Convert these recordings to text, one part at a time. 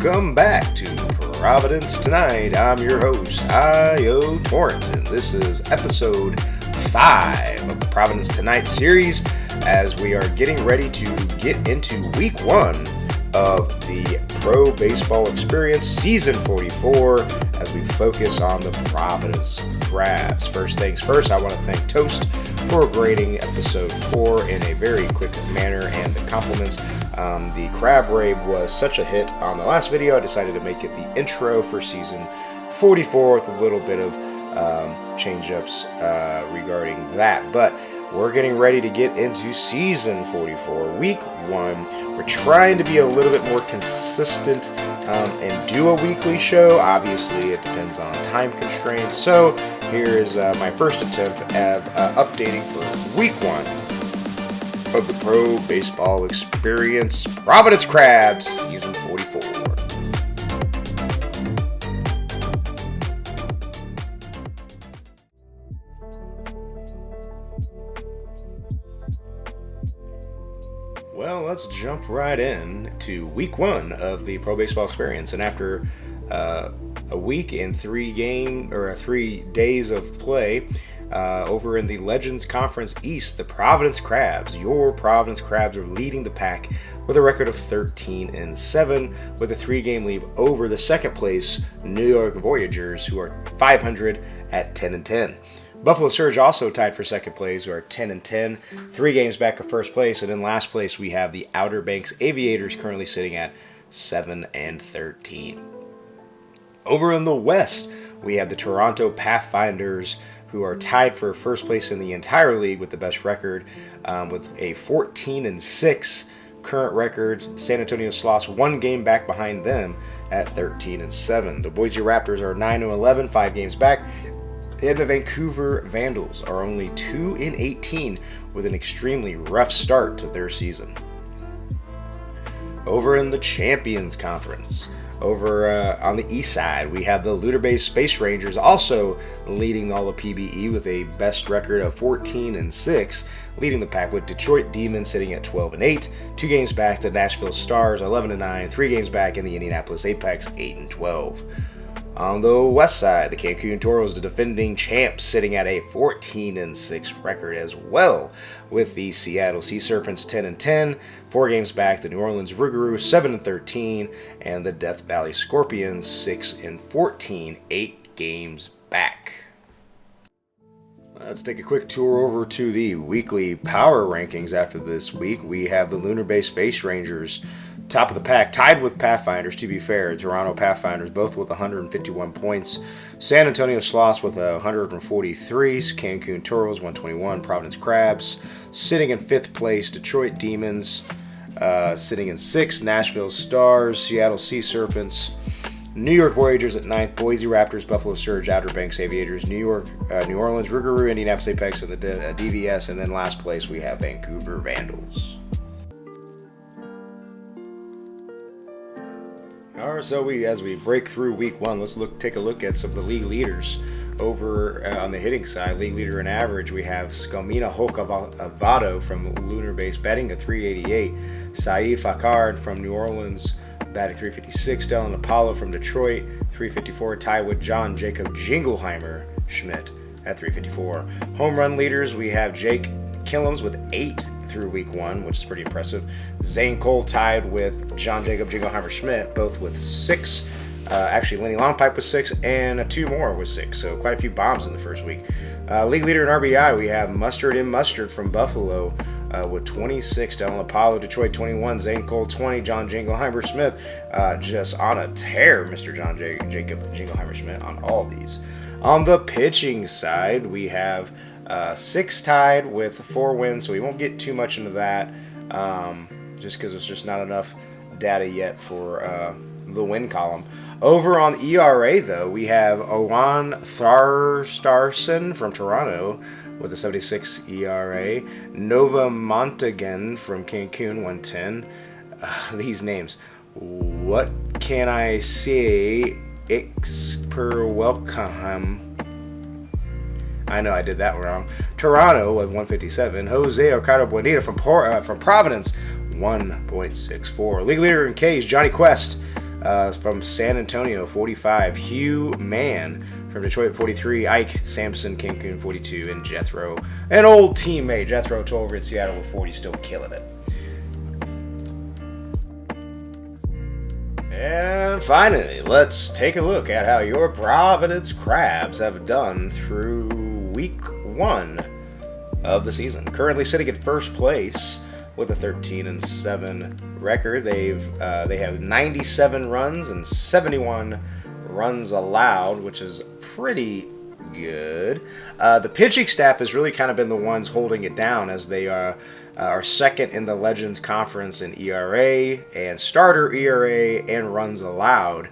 Welcome back to Providence Tonight. I'm your host, Ioe Intro. This is episode 5 of the Providence Tonight series as we are getting ready to get into week 1 of the Pro Baseball Experience Season 44 as we focus on the Providence Crabs. First things first, I want to thank Toast for grading episode 4 in a very quick manner and the compliments. The crab raid was such a hit on the last video, I decided to make it the intro for season 44 with a little bit of change-ups regarding that. But we're getting ready to get into season 44, week 1. We're trying to be a little bit more consistent and do a weekly show. Obviously, it depends on time constraints. So here is my first attempt at updating for week 1 of the Pro Baseball Experience Providence Crabs Season 44. Well, let's jump right in to week 1 of the Pro Baseball Experience. And after a week and 3 days of play, over in the Legends Conference East, the Providence Crabs, your Providence Crabs, are leading the pack with a record of 13-7 with a 3-game lead over the second place New York Voyagers, who are 500 at 10-10. Buffalo Surge also tied for second place, who are 10-10, 3 games back of first place, and in last place we have the Outer Banks Aviators currently sitting at 7-13. Over in the West, we have the Toronto Pathfinders, who are tied for first place in the entire league with the best record, with a 14-6 current record. San Antonio Sloths 1 game back behind them at 13-7. The Boise Raptors are 9-11, 5 games back, and the Vancouver Vandals are only 2-18 with an extremely rough start to their season. Over in the Champions Conference, over on the east side, we have the Lunar-based Space Rangers also leading all of PBE with a best record of 14-6, leading the pack with Detroit Demons sitting at 12-8, 2 games back the Nashville Stars 11-9, 3 games back in the Indianapolis Apex 8-12. On the west side, the Cancun Toros, the defending champs, sitting at a 14-6 record as well, with the Seattle Sea Serpents 10-10, 4 games back, the New Orleans Rougarou 7-13, and the Death Valley Scorpions 6-14, 8 games back. Let's take a quick tour over to the weekly power rankings after this week. We have the Lunar-based Space Rangers top of the pack, tied with Pathfinders, to be fair. Toronto Pathfinders both with 151 points. San Antonio Sloths with 143. Cancun Toros 121. Providence Crabs sitting in 5th place. Detroit Demons sitting in 6th. Nashville Stars. Seattle Sea Serpents. New York Voyagers at 9th. Boise Raptors. Buffalo Surge. Outer Banks Aviators. New Orleans Rougarou. Indianapolis Apex and the DVS. And then last place we have Vancouver Vandals. All right, so as we break through week 1, let's take a look at some of the league leaders. Over on the hitting side, league leader in average, we have Skalmina Hokavado from Lunar-based batting at 388. Saeed Fakard from New Orleans batting 356. Dylan Apollo from Detroit 354. Tied with John Jacob Jingleheimer Schmidt at 354. Home run leaders, we have Jake Killams with 8 through week 1, which is pretty impressive. Zane Cole tied with John Jacob Jingleheimer Schmidt, both with 6. Actually, Lenny Longpipe with 6, and 2 more with 6. So quite a few bombs in the first week. League leader in RBI, we have Mustard from Buffalo with 26. Dylan Apollo, Detroit 21. Zane Cole 20. John Jingleheimer Schmidt just on a tear. Mr. John Jacob Jingleheimer Schmidt on all these. On the pitching side, we have 6 tied with 4 wins, so we won't get too much into that just because there's just not enough data yet for the win column. Over on ERA, though, we have Owan Tharstarson from Toronto with a 76 ERA. Nova Montagan from Cancun, 110. These names. What can I say? Per welcome. I know I did that wrong. Toronto with 157. Jose Ocado Buendita from Providence, 1.64. League leader in Ks, Johnny Quest, From San Antonio, 45. Hugh Mann from Detroit, 43. Ike Sampson, Cancun, 42. And Jethro, an old teammate. Jethro Tolliver in Seattle with 40, still killing it. And finally, let's take a look at how your Providence Crabs have done through week 1 of the season. Currently sitting in first place with a 13-7 record. They have 97 runs and 71 runs allowed, which is pretty good. The pitching staff has really kind of been the ones holding it down, as they are second in the Legends Conference in ERA and starter ERA and runs allowed.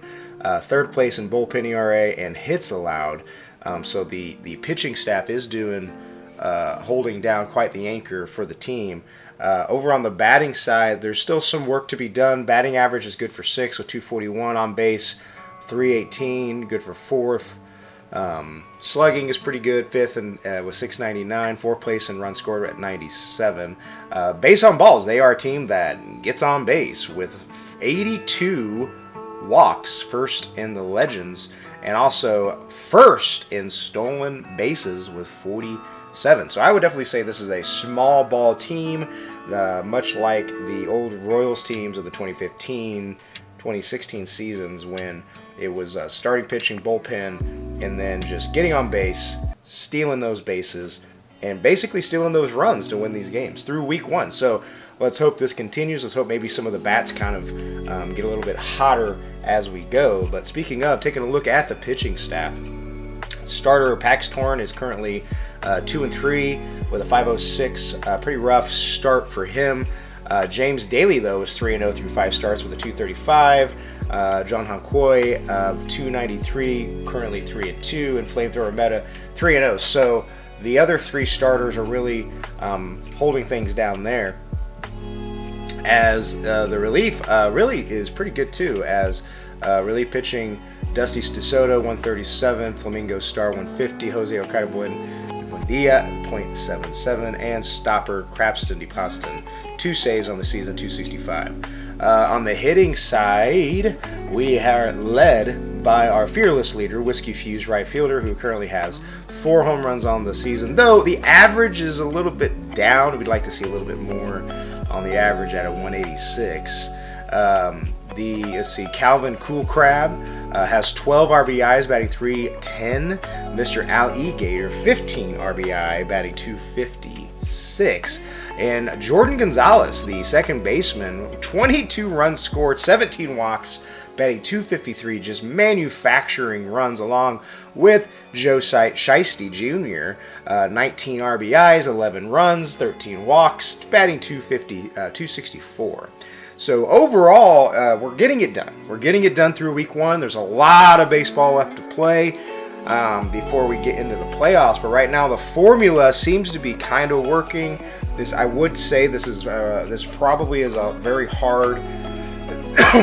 Third place in bullpen ERA and hits allowed. So the pitching staff is holding down quite the anchor for the team. Over on the batting side, there's still some work to be done. Batting average is good for 6th with 241 on base, 318, good for 4th. Slugging is pretty good, 5th and with 699, 4th place in runs scored at 97. Base on balls, they are a team that gets on base with 82 walks, first in the Legends, and also first in stolen bases with 47. So I would definitely say this is a small ball team, much like the old Royals teams of the 2015, 2016 seasons, when it was starting pitching, bullpen, and then just getting on base, stealing those bases, and basically stealing those runs to win these games through week 1. So let's hope this continues. Let's hope maybe some of the bats kind of get a little bit hotter as we go. But speaking of, taking a look at the pitching staff, starter Pax Torn is currently 2-3 with a 506. Pretty rough start for him. James Daly, though, is 3-0 through 5 starts with a 235. John Hancoy, 293, currently 3-2, and Flamethrower Meta, 3-0. So the other 3 starters are really holding things down there. As the relief really is pretty good too, as relief pitching Dusty DeSoto, 137, Flamingo Star, 150, Jose Okada Buendia, .77, and stopper Crapston DePaston, 2 saves on the season, 265. On the hitting side, we are led by our fearless leader, Whiskey Fuse right fielder, who currently has 4 home runs on the season, though the average is a little bit down. We'd like to see a little bit more on the average at a 186. Calvin Cool Crab has 12 RBIs, batting .310. Mr. Al E. Gator, 15 RBI, batting .256. And Jordan Gonzalez, the second baseman, 22 runs scored, 17 walks, batting .253, just manufacturing runs, along with Joe Shiesty Jr., 19 RBIs, 11 runs, 13 walks, batting .264. So overall, we're getting it done. We're getting it done through week 1. There's a lot of baseball left to play before we get into the playoffs. But right now, the formula seems to be kind of working. I would say this probably is a very hard,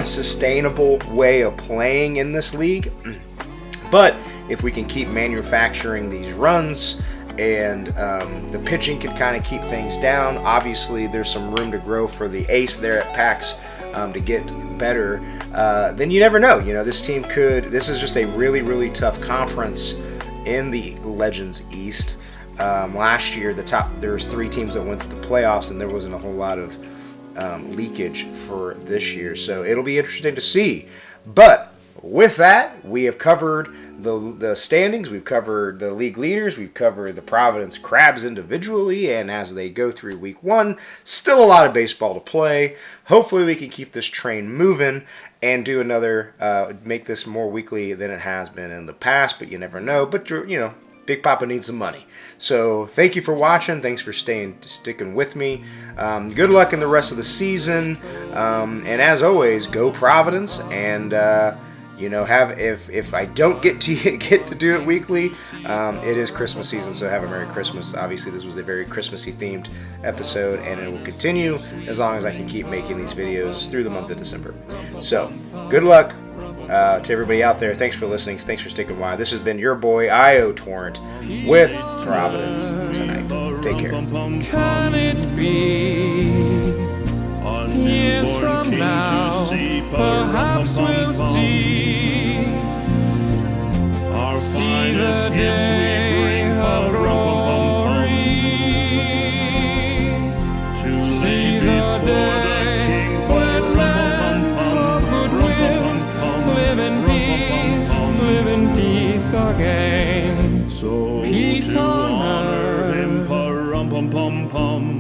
sustainable way of playing in this league. But if we can keep manufacturing these runs, and the pitching can kind of keep things down. Obviously, there's some room to grow for the ace there at PAX to get better. Then you never know. This team could. This is just a really, really tough conference in the Legends East. Last year, there was 3 teams that went to the playoffs, and there wasn't a whole lot of leakage for this year. So it'll be interesting to see. But with that, we have covered the standings, we've covered the league leaders, we've covered the Providence Crabs individually, and as they go through week 1, still a lot of baseball to play. Hopefully we can keep this train moving and do another, make this more weekly than it has been in the past, but you never know. But, Big Papa needs some money. So thank you for watching. Thanks for sticking with me. Good luck in the rest of the season. And as always, go Providence. And if I don't get to do it weekly, it is Christmas season. So have a Merry Christmas. Obviously, this was a very Christmassy themed episode, and it will continue as long as I can keep making these videos through the month of December. So good luck. To everybody out there, thanks for listening. Thanks for sticking by. This has been your boy, Ioe Torrent, with Providence Tonight. Take care. Can it be? Years from now, perhaps we'll see the day of glory. See the day when men of goodwill live in peace again. So Peace to on honor earth. him, pa-rum-pum-pum-pum.